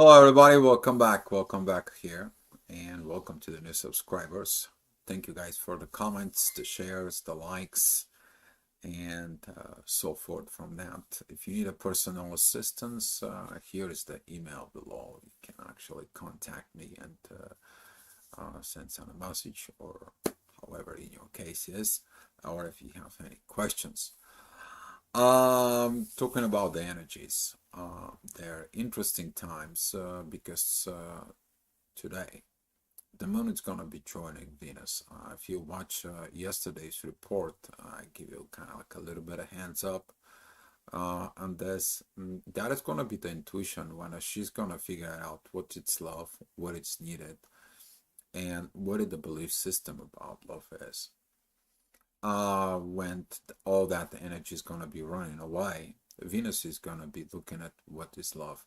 Hello, everybody. Welcome back here, and welcome to the new subscribers. Thank you guys for the comments, the shares, the likes, and so forth from that. If you need a personal assistance, here is the email below. You can actually contact me and send some a message, or however in your case is, or if you have any questions. Talking about the energies, they're interesting times because today the moon is gonna be joining Venus. If you watch yesterday's report, I give you kind of like a little bit of hands up on this. That is gonna be the intuition when she's gonna figure out what it's love, what it's needed, and what is the belief system about love is. When all that energy is gonna be running away, Venus is gonna be looking at what is love.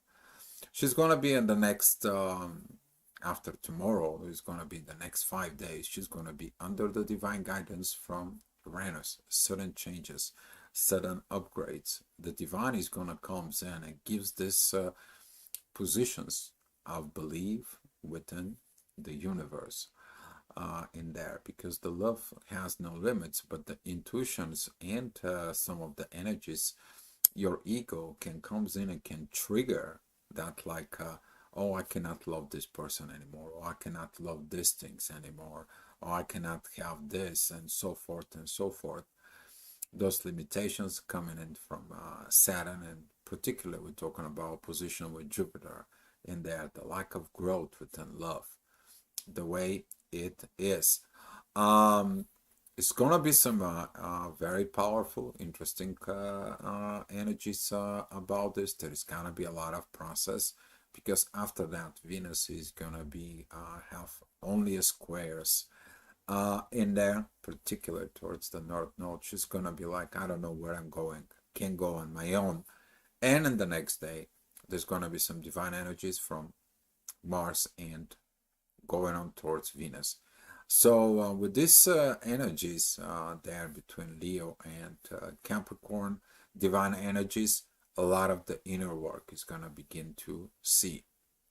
She's gonna be in the next after tomorrow is gonna be the next 5 days. She's gonna be under the divine guidance from Uranus. Sudden changes, sudden upgrades. The divine is gonna comes in and gives this positions of belief within the universe in there, because the love has no limits, but the intuitions and some of the energies, your ego can comes in and can trigger that, like oh, I cannot love this person anymore, or I cannot love these things anymore, or I cannot have this, and so forth and so forth. Those limitations coming in from Saturn, and particularly we're talking about position with Jupiter in there, the lack of growth within love, the way it is. Um, it's gonna be some very powerful, interesting energies about this. There is gonna be a lot of process because after that, Venus is gonna be have only squares in there, particularly towards the north node. She's gonna be like, I don't know where I'm going, can go on my own. And in the next day, there's gonna be some divine energies from Mars and going on towards Venus. So with these energies there between Leo and Capricorn, divine energies, a lot of the inner work is going to begin to see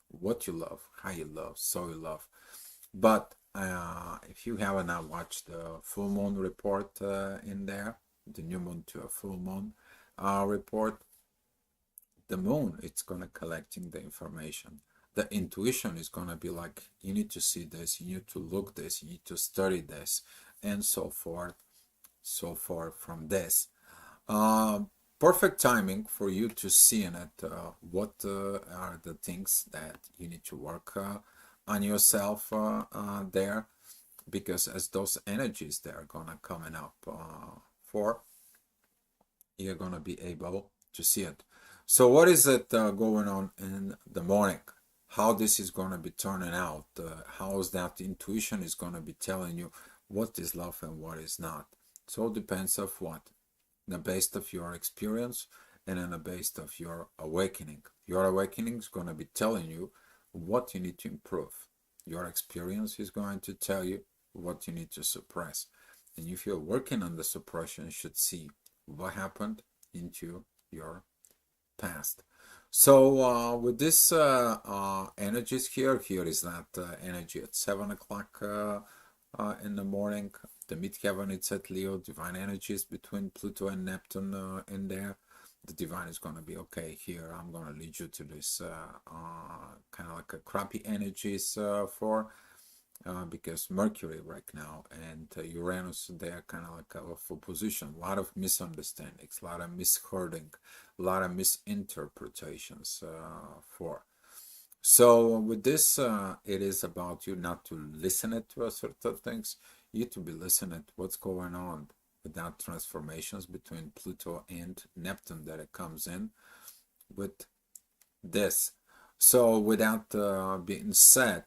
what you love, how you love, so you love. But if you haven't now watched the full moon report in there, the new moon to a full moon report, the moon, it's going to collecting the information. The intuition is going to be like, you need to see this, you need to look this, you need to study this, and so forth, so forth from this. uh, Perfect timing for you to see in it what are the things that you need to work on yourself there, because as those energies they're gonna coming up for, you're gonna be able to see it. So what is it going on in the morning? How this is gonna be turning out? How is that intuition is gonna be telling you what is love and what is not? So it depends of what? The base of your experience and in the base of your awakening. Your awakening is gonna be telling you what you need to improve. Your experience is going to tell you what you need to suppress. And if you're working on the suppression, you should see what happened into your past. So with this energies here is that energy at 7 o'clock in the morning. The midheaven it's at Leo. Divine energies between Pluto and Neptune in there. The divine is going to be okay here. I'm going to lead you to this kind of like a crappy energies for because Mercury right now and Uranus, they are kind of like a full position. A lot of misunderstandings, a lot of mishearding, a lot of misinterpretations for. So with this, it is about you not to listen it to a certain things, you to be listening to what's going on without transformations between Pluto and Neptune that it comes in with this. So without being said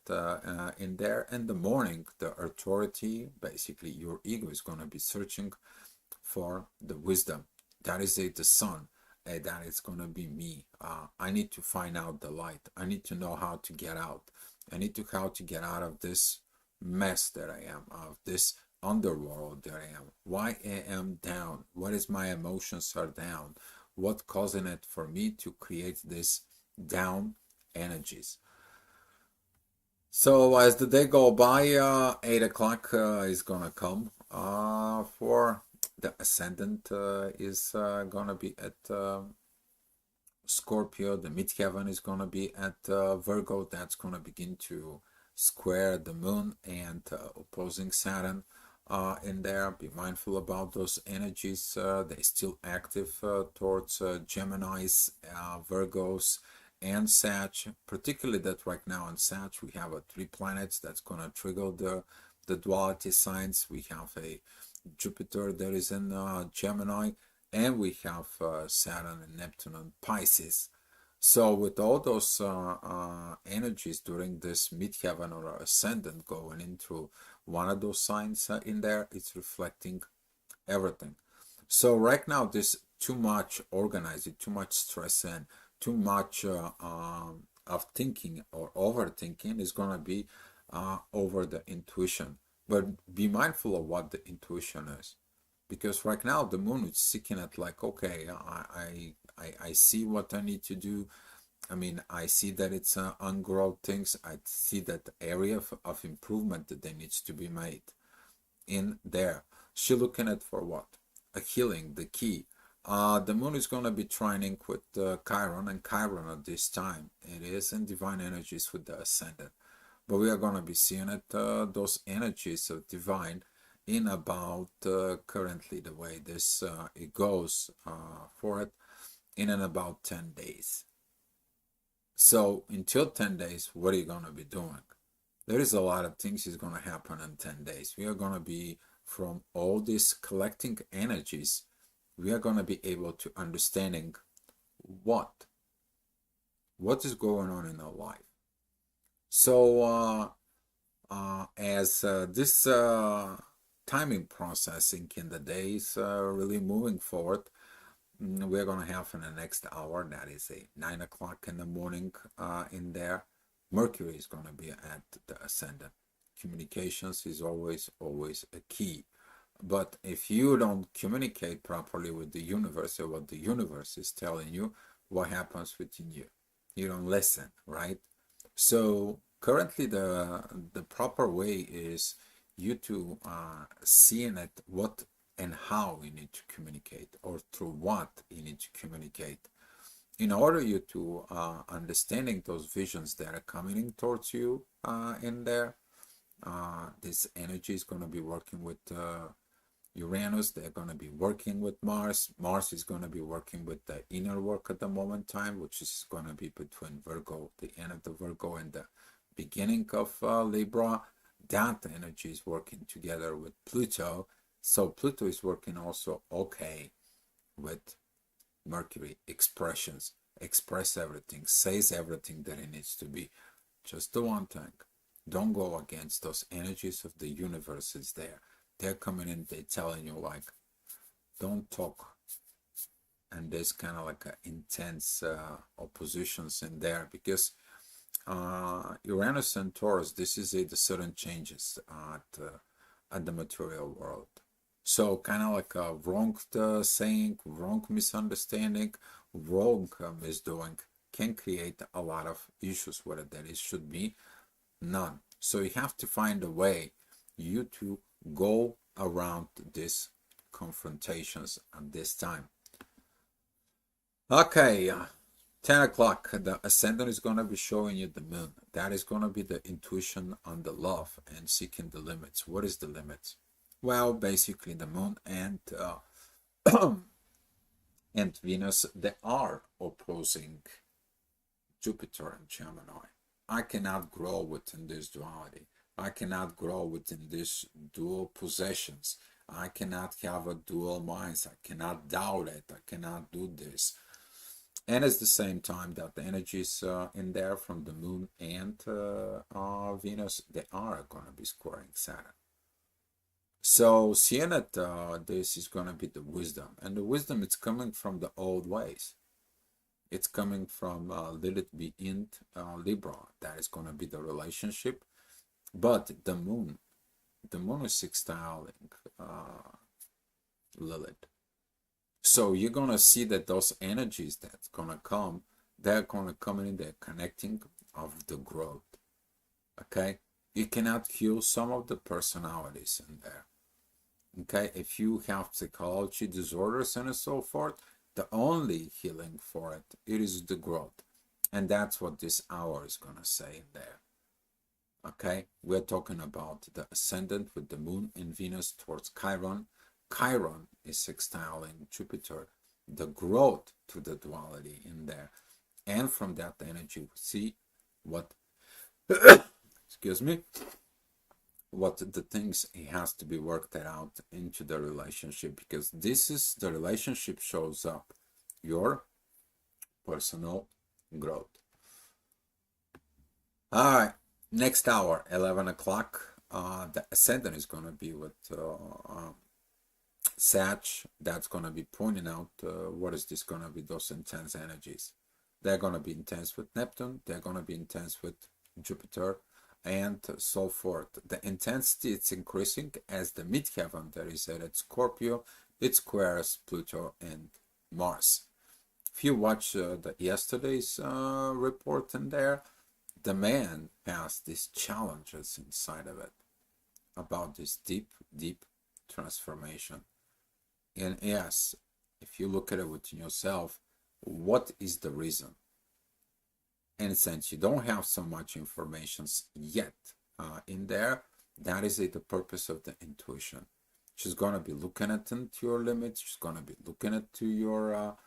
in there in the morning, the authority, basically your ego is going to be searching for the wisdom. That is it, the sun. That is going to be me. I need to find out the light. I need to know how to get out. I need to how to get out of this mess that I am, of this underworld that I am. Why I am down? What is my emotions are down? What causing it for me to create this down energies. So as the day go by, 8 o'clock is gonna come for the ascendant is gonna be at Scorpio. The midheaven is gonna be at Virgo. That's gonna begin to square the moon and opposing Saturn in there. Be mindful about those energies. They're still active towards Geminis, Virgos, and Sag, particularly that right now in Sag we have 3 planets that's going to trigger the duality signs. We have a Jupiter that is in Gemini, and we have Saturn and Neptune in Pisces. So with all those energies during this midheaven or ascendant going into one of those signs in there, it's reflecting everything. So right now this too much organizing, too much stress, and too much of thinking or overthinking is going to be over the intuition. But be mindful of what the intuition is, because right now the moon is seeking at like, okay, I see what I need to do. I mean, I see that it's ungrowth things. I see that area of improvement that there needs to be made in there. She's looking at for what? A healing, the key. The moon is going to be trining with Chiron, and Chiron at this time, it is in divine energies with the ascendant. But we are going to be seeing it, those energies of divine in about currently the way this it goes for it in and about 10 days. So until 10 days, what are you going to be doing? There is a lot of things is going to happen in 10 days. We are going to be, from all these collecting energies, we are going to be able to understanding what is going on in our life. So as this timing processing in the days really moving forward, we're going to have in the next hour, that is a 9 o'clock in the morning in there, Mercury is going to be at the ascendant. Communications is always a key. But if you don't communicate properly with the universe or what the universe is telling you, what happens within you? You don't listen, right? So currently the proper way is you to seeing at what and how you need to communicate, or through what you need to communicate, in order you to understanding those visions that are coming in towards you in there. This energy is going to be working with Uranus. They're going to be working with Mars. Mars is going to be working with the inner work at the moment time, which is going to be between Virgo, the end of the Virgo, and the beginning of Libra. That energy is working together with Pluto. So Pluto is working also okay with Mercury. Expressions, express everything, says everything that it needs to be. Just the one thing, don't go against those energies of the universe. Is there. They're coming in, they're telling you like, don't talk. And there's kind of like intense oppositions in there, because Uranus and Taurus, this is the sudden changes at the material world. So kind of like a wrong saying, wrong misunderstanding, wrong misdoing can create a lot of issues. Whether that is should be none. So you have to find a way you to go around these confrontations at this time. Okay, 10 o'clock, the ascendant is going to be showing you the moon. That is going to be the intuition on the love and seeking the limits. What is the limits? Well, basically the moon and and Venus, they are opposing Jupiter and Gemini. I cannot grow within this duality. I cannot grow within these dual possessions. I cannot have a dual minds. I cannot doubt it. I cannot do this. And at the same time that the energies in there from the moon and Venus, they are going to be squaring Saturn. So seeing that this is going to be the wisdom, and the wisdom, it's coming from the old ways. It's coming from Lilith be in Libra. That is going to be the relationship. But the moon is sextiling Lilith. So you're going to see that those energies that's going to come, they're going to come in, they're connecting of the growth. Okay, you cannot heal some of the personalities in there. Okay, if you have psychology disorders and so forth, the only healing for it is the growth. And that's what this hour is going to say in there. Okay, we're talking about the ascendant with the moon and Venus towards Chiron. Chiron is sextiling Jupiter, the growth to the duality in there. And from that energy, we see what, excuse me, what the things it has to be worked out into the relationship, because this is the relationship shows up your personal growth. All right, next hour, 11 o'clock, the ascendant is going to be with Sag. That's going to be pointing out what is this going to be, those intense energies. They're going to be intense with Neptune, they're going to be intense with Jupiter, and so forth. The intensity, it's increasing as the midheaven that is at Scorpio, it squares Pluto and Mars. If you watch the yesterday's report in there, the man has these challenges inside of it about this deep, deep transformation. And yes, if you look at it within yourself, what is the reason? And since you don't have so much information yet in there, that is the purpose of the intuition. She's going to be looking at into your limits. She's going to be looking into your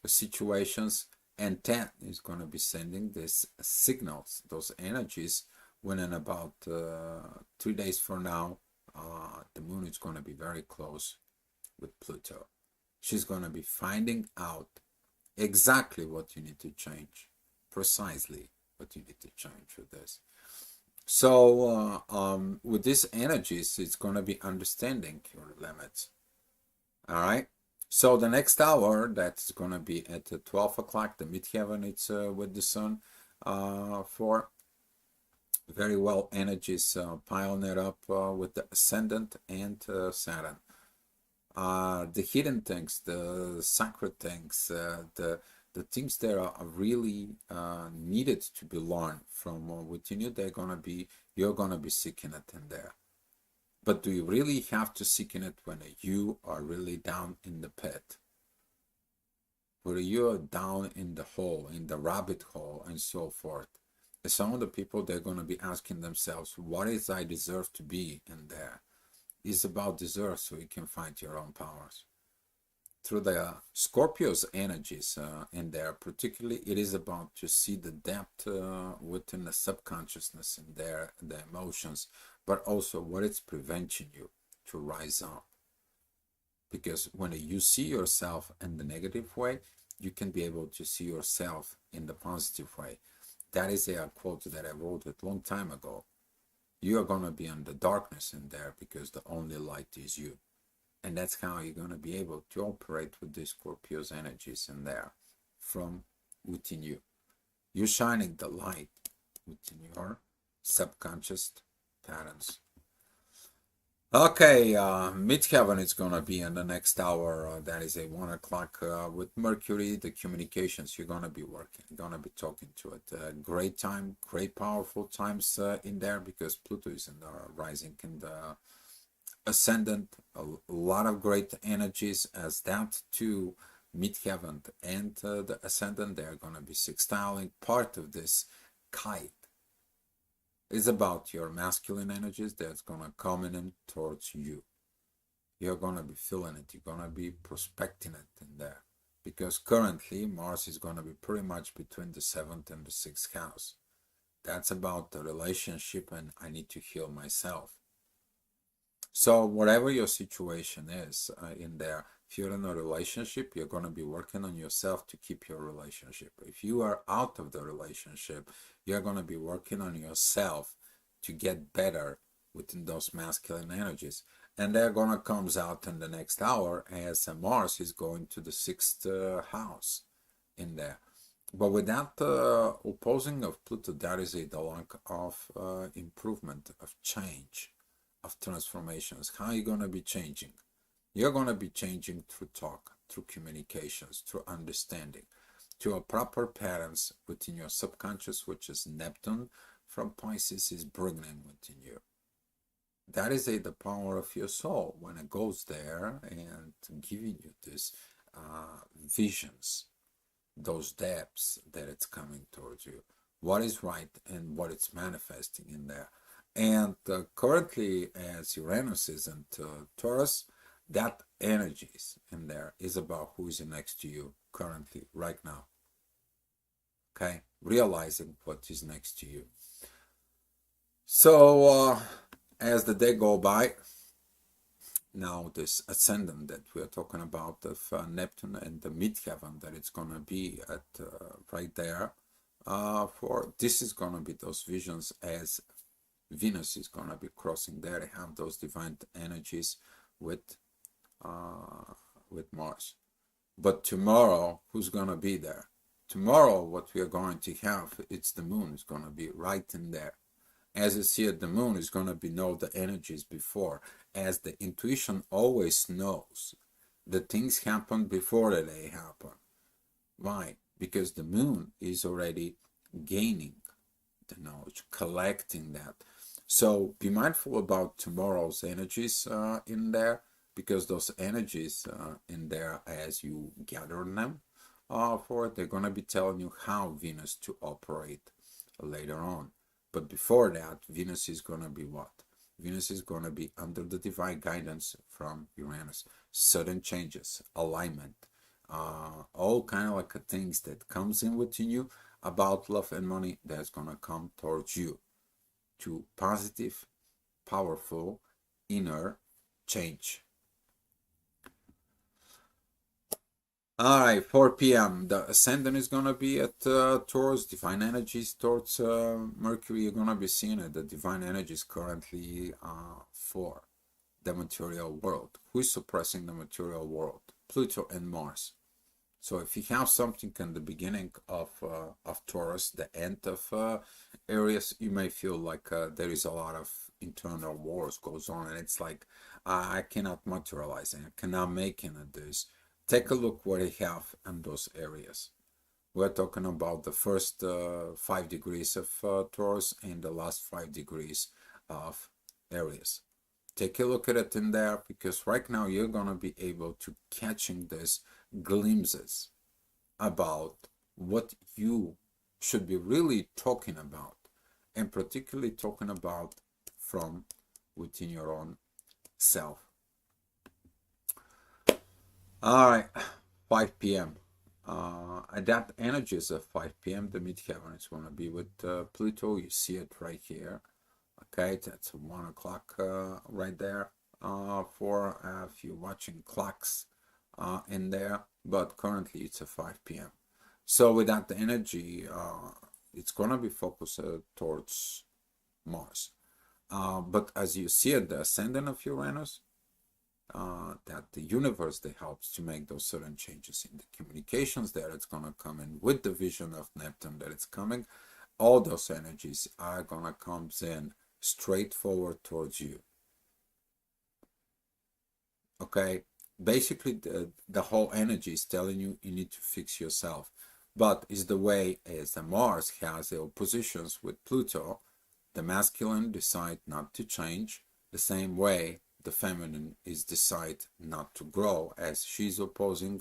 situations, and then is going to be sending these signals, those energies, when in about 3 days from now, the moon is going to be very close with Pluto. She's going to be finding out exactly what you need to change, precisely what you need to change with this. So with these energies, it's going to be understanding your limits. All right. So the next hour, that's going to be at 12 o'clock, the midheaven, it's with the sun for very well energies piling it up with the ascendant and Saturn. The hidden things, the sacred things, the things that are really needed to be learned from within you, you're gonna be seeking it in there. But do you really have to seek in it when you are really down in the pit? Where you are down in the hole, in the rabbit hole, and so forth. And some of the people, they're going to be asking themselves, what is I deserve to be in there? It's about deserve, so you can find your own powers. Through the Scorpio's energies in there, particularly, it is about to see the depth within the subconsciousness in there, the emotions, but also what it's preventing you to rise up. Because when you see yourself in the negative way, you can be able to see yourself in the positive way. That is a quote that I wrote a long time ago. You are going to be in the darkness in there because the only light is you. And that's how you're going to be able to operate with the Scorpio's energies in there from within you. You're shining the light within your subconscious patterns. Okay, midheaven is going to be in the next hour. That is a 1 o'clock with Mercury. The communications, you're going to be working, you're going to be talking to it. Great time, great powerful times in there, because Pluto is in the rising in the ascendant. A lot of great energies as that to midheaven and the ascendant. They're going to be sextiling. Part of this kite is about your masculine energies that's going to come in towards you. You're going to be feeling it. You're going to be prospecting it in there, because currently Mars is going to be pretty much between the 7th and the 6th house. That's about the relationship, and I need to heal myself. So whatever your situation is in there, if you're in a relationship, you're going to be working on yourself to keep your relationship. If you are out of the relationship, you're going to be working on yourself to get better within those masculine energies. And they're going to come out in the next hour as Mars is going to the 6th house in there. But with that opposing of Pluto, that is a lack of improvement, of change, of transformations. How are you going to be changing? You're going to be changing through talk, through communications, through understanding. to a proper patterns within your subconscious, which is Neptune from Pisces is bringing within you. That is the power of your soul when it goes there and giving you this visions, those depths that it's coming towards you, what is right and what it's manifesting in there. And currently, as Uranus is in Taurus, that energies in there is about who is next to you currently, right now. Okay, realizing what is next to you. So as the day go by, now this ascendant that we are talking about of Neptune and the midheaven that it's gonna be at right there, for this is gonna be those visions as Venus is gonna be crossing there. They have those divine energies with Mars. But tomorrow, who's gonna be there? Tomorrow, what we are going to have, it's the moon is gonna be right in there. As you see it, the moon is going to be know the energies before, as the intuition always knows the things happen before they happen. Why? Because the moon is already gaining the knowledge, collecting that. So be mindful about tomorrow's energies in there, because those energies in there, as you gather them for it, they're going to be telling you how Venus to operate later on. But before that, Venus is going to be what? Venus is going to be under the divine guidance from Uranus. Sudden changes, alignment, all kind of like things that comes in within you about love and money that's going to come towards you to positive, powerful, inner change. All right, 4 p.m. The ascendant is going to be at Taurus, divine energies towards Mercury. You're going to be seeing it. The divine energies currently for the material world. Who is suppressing the material world? Pluto and Mars. So if you have something in the beginning of Taurus, the end of Aries, you may feel like there is a lot of internal wars goes on, and it's like I cannot materialize and I cannot make any of this. Take a look what I have in those areas. We're talking about the first 5 degrees of Taurus and the last 5 degrees of Aries. Take a look at it in there, because right now you're going to be able to catching these glimpses about what you should be really talking about, and particularly talking about from within your own self. All right, 5 p.m. That energies of 5 p.m. The midheaven is going to be with Pluto. You see it right here. Okay, that's 1 o'clock right there for if you're watching clocks in there. But currently it's a 5 p.m. So with that energy, it's going to be focused towards Mars. But as you see it, the ascendant of Uranus, that the universe that helps to make those certain changes in the communications that it's going to come in with the vision of Neptune that it's coming, all those energies are going to come in straightforward towards you. Okay, basically the whole energy is telling you you need to fix yourself, but is the way as the Mars has the oppositions with Pluto, the masculine decide not to change, the same way the feminine is decide not to grow, as she's opposing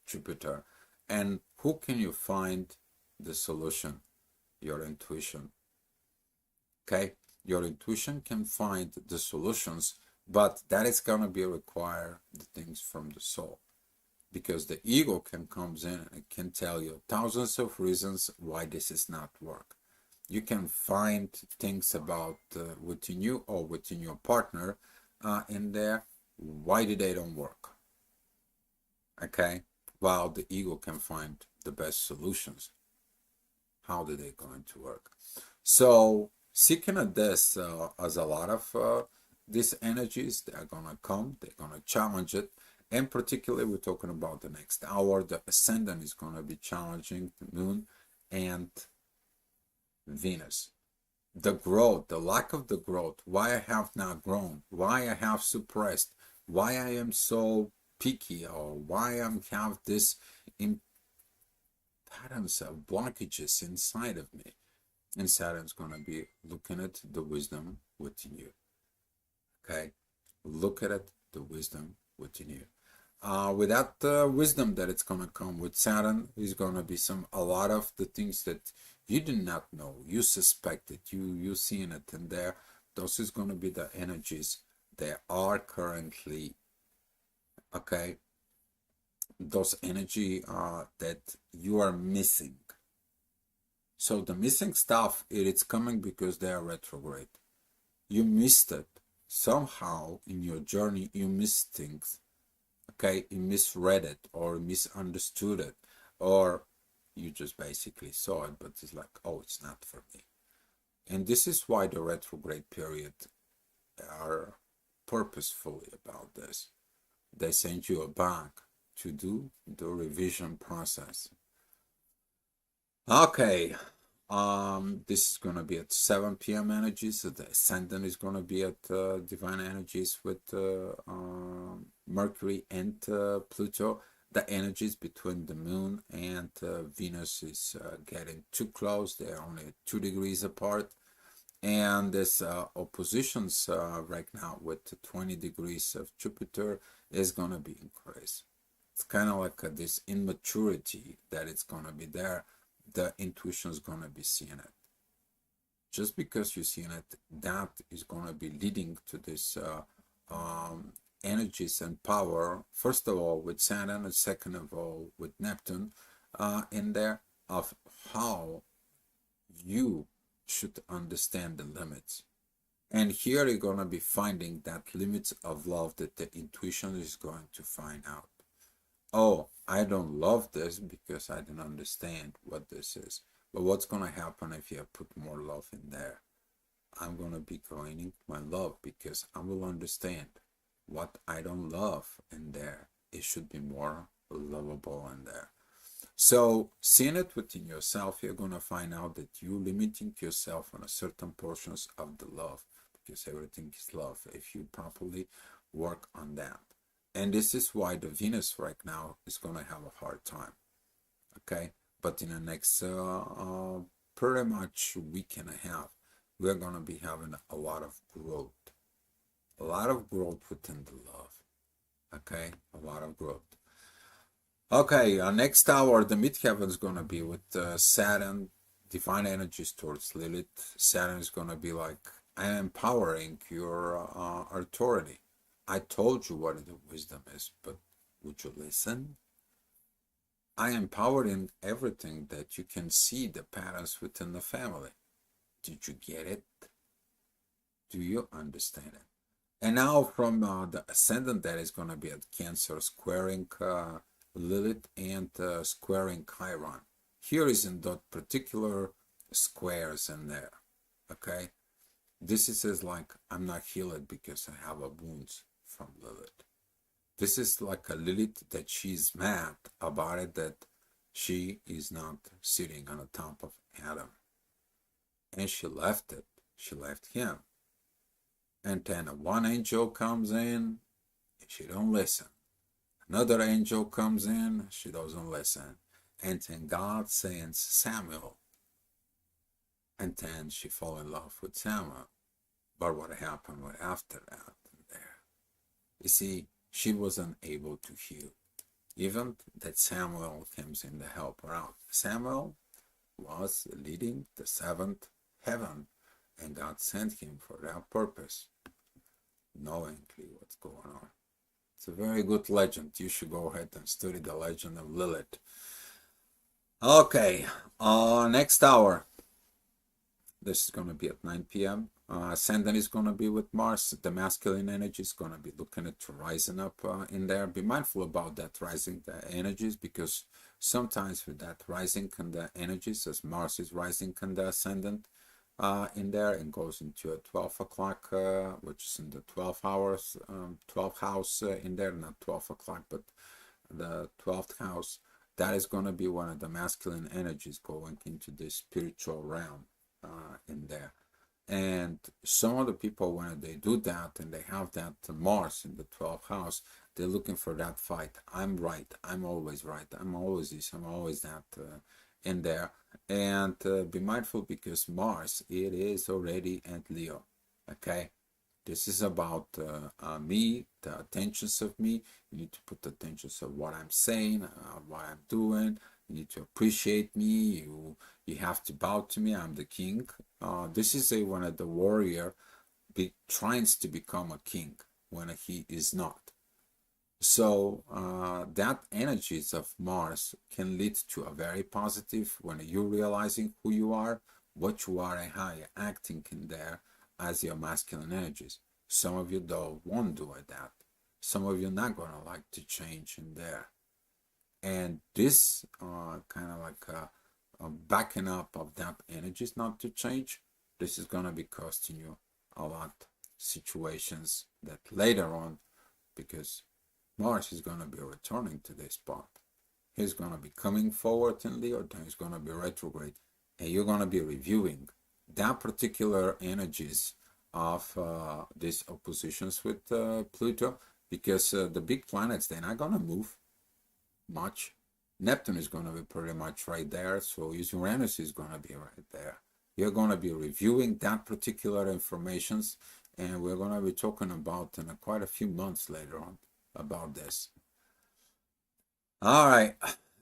Jupiter. And who can you find the solution? Your intuition. Okay, your intuition can find the solutions, but that is going to be require the things from the soul, because the ego can comes in and can tell you thousands of reasons why this is not work. You can find things about within you or within your partner in there, why do they don't work? Okay, while the ego can find the best solutions, how do they going to work? So seeking at this as a lot of these energies, they are gonna come, they're gonna challenge it, and particularly we're talking about the next hour. The ascendant is gonna be challenging the moon and Venus. The growth, the lack of the growth, why I have not grown, why I have suppressed, why I am so picky, or why I have this patterns of blockages inside of me. And Saturn's going to be looking at the wisdom within you. Okay? Look at it, the wisdom within you. Without the wisdom that it's going to come with Saturn, is going to be a lot of the things that you did not know, you suspected, you seen it in there. Those is going to be the energies that are currently, okay, those energy that you are missing. So the missing stuff, it's coming because they are retrograde. You missed it. Somehow in your journey, you missed things. Okay, you misread it or misunderstood it, or you just basically saw it, but it's like, oh, it's not for me. And this is why the retrograde period are purposefully about this. They send you back to do the revision process. Okay, this is going to be at 7 p.m. energies. So the ascendant is going to be at divine energies with Mercury and Pluto. The energies between the moon and Venus is getting too close. They're only 2 degrees apart. And this oppositions right now with 20 degrees of Jupiter is going to be increased. It's kind of like this immaturity that it's going to be there. The intuition is going to be seeing it. Just because you're seeing it, that is going to be leading to this energies and power, first of all with Saturn, and second of all with Neptune in there, of how you should understand the limits. And here you're going to be finding that limits of love that the intuition is going to find out. Oh, I don't love this because I didn't understand what this is. But what's going to happen if you put more love in there? I'm going to be growing my love because I will understand what I don't love in there. It should be more lovable in there. So seeing it within yourself, you're going to find out that you're limiting yourself on a certain portions of the love, because everything is love if you properly work on that. And this is why the Venus right now is going to have a hard time. Okay, but in the next pretty much week and a half, we're going to be having a lot of growth. A lot of growth within the love. Okay, a lot of growth. Okay, next hour, the midheaven is going to be with Saturn, divine energies towards Lilith. Saturn is going to be like, I am empowering your authority. I told you what the wisdom is, but would you listen? I am empowering everything that you can see the patterns within the family. Did you get it? Do you understand it? And now from the ascendant that is going to be at Cancer, squaring Lilith and squaring Chiron. Here is in that particular squares in there. Okay, this is like, I'm not healed because I have a wounds from Lilith. This is like a Lilith that she's mad about it, that she is not sitting on the top of Adam, and she left it. She left him, and then one angel comes in, and she don't listen. Another angel comes in, she doesn't listen. And then God sends Samuel. And then she fall in love with Samuel. But what happened after that there? You see, she wasn't able to heal. Even that Samuel comes in to help her out. Samuel was leading the 7th heaven, and God sent him for that purpose, knowingly what's going on. It's a very good legend. You should go ahead and study the legend of Lilith. Okay, next hour. This is going to be at 9 p.m. Ascendant is going to be with Mars. The masculine energy is going to be looking at rising up in there. Be mindful about that rising the energies, because sometimes with that rising and the energies, as Mars is rising and the ascendant in there, and goes into a 12 o'clock, which is in the 12 hours, 12th house in there, not 12 o'clock, but the 12th house. That is going to be one of the masculine energies going into the spiritual realm in there. And some of the people, when they do that and they have that Mars in the 12th house, they're looking for that fight. I'm right. I'm always right. I'm always this. I'm always that. in there. And be mindful, because Mars, it is already at Leo. Okay, this is about me, the attentions of me. You need to put the attentions of what I'm saying, what I'm doing. You need to appreciate me. You have to bow to me. I'm the king. This is when the warrior tries to become a king when he is not. So that energies of Mars can lead to a very positive when you're realizing who you are, what you are, and how you're acting in there as your masculine energies. Some of you though won't do it that. Some of you not gonna like to change in there. And this kind of like a backing up of that energies not to change, this is gonna be costing you a lot situations that later on, because Mars is going to be returning to this spot. He's going to be coming forward in Leo, then he's going to be retrograde. And you're going to be reviewing that particular energies of these oppositions with Pluto, because the big planets, they're not going to move much. Neptune is going to be pretty much right there, so Uranus is going to be right there. You're going to be reviewing that particular informations, and we're going to be talking about in quite a few months later on about this. All right,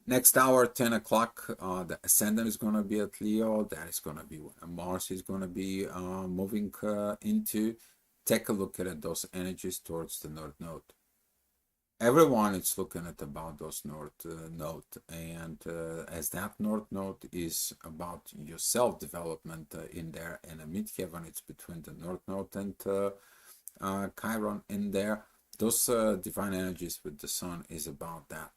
next hour, 10 o'clock, the ascendant is going to be at Leo. That is going to be Mars is going to be moving into. Take a look at those energies towards the North Node. Everyone is looking at about those North Node, and as that North Node is about your self-development in there, and a midheaven, it's between the North Node and Chiron in there. Those divine energies with the sun is about that.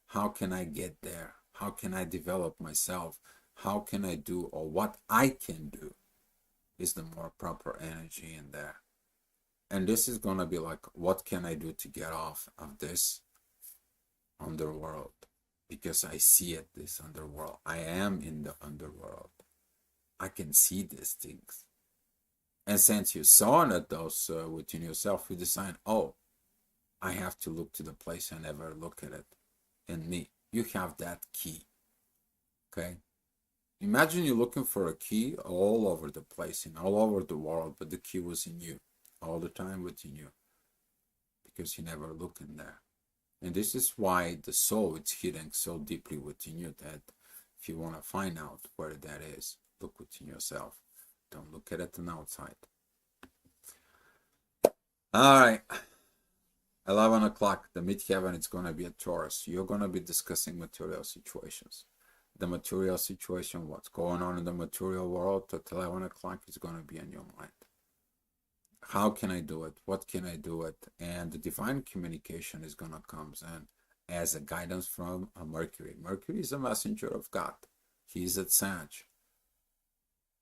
How can I get there? How can I develop myself? How can I do, or what I can do is the more proper energy in there. And this is going to be like, what can I do to get off of this underworld? Because I see it, this underworld. I am in the underworld. I can see these things. And since you saw it those within yourself, you decide, oh, I have to look to the place I never look at it in me. You have that key. Okay? Imagine you're looking for a key all over the place and all over the world, but the key was in you, all the time within you, because you never look in there. And this is why the soul is hidden so deeply within you, that if you want to find out where that is, look within yourself. Don't look at it on the outside. All right. 11 o'clock, the midheaven, it's going to be a Taurus. You're going to be discussing material situations. The material situation, what's going on in the material world at 11 o'clock is going to be in your mind. How can I do it? What can I do it? And the divine communication is going to come in as a guidance from Mercury. Mercury is a messenger of God. He's at Sag.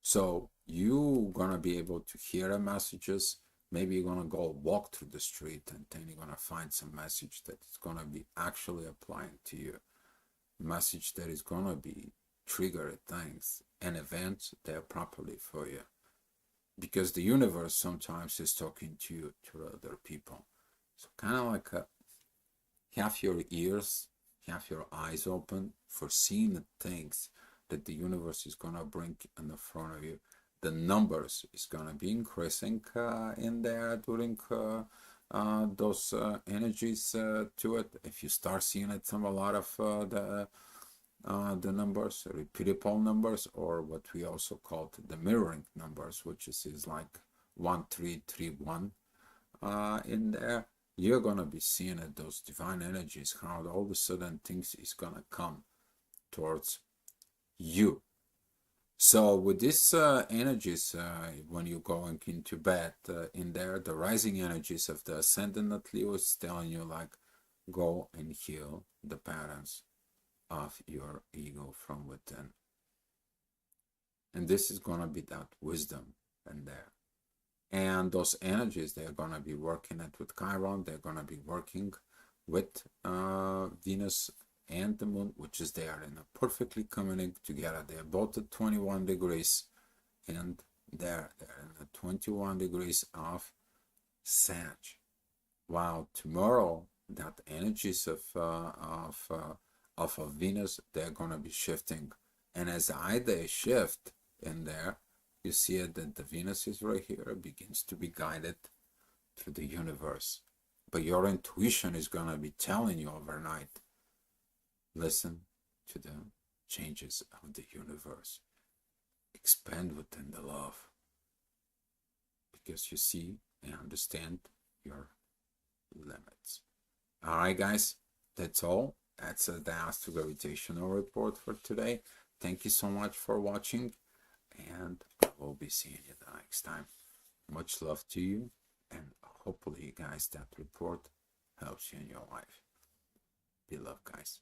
So you're going to be able to hear the messages. Maybe you're going to go walk through the street, and then you're going to find some message that is going to be actually applying to you. Message that is going to be trigger things and events that are properly for you. Because the universe sometimes is talking to you, to other people. So kind of like have your ears, have your eyes open for seeing the things that the universe is going to bring in the front of you. The numbers is going to be increasing in there during those energies to it. If you start seeing it from a lot of the numbers, repeatable numbers, or what we also call the mirroring numbers, which is like 1331 in there, you're going to be seeing it, those divine energies, how all of a sudden things is going to come towards you. So with these energies, when you're going into bed in there, the rising energies of the ascendant at Leo is telling you like, go and heal the patterns of your ego from within. And this is going to be that wisdom in there. And those energies, they're going to be working it with Chiron. They're going to be working with Venus and the moon, which is they are in a perfectly coming together. They're both at 21 degrees, and they're in the 21 degrees of Sag. Wow, tomorrow that energies of Venus, they're gonna be shifting And as the ida shift in there, you see it that the Venus is right here, begins to be guided through the universe. But your intuition is going to be telling you overnight, listen to the changes of the universe. Expand within the love. Because you see and understand your limits. All right, guys, that's all. That's the Asto-Gravitational report for today. Thank you so much for watching, and we'll be seeing you the next time. Much love to you, and hopefully, guys, that report helps you in your life. Be loved, guys.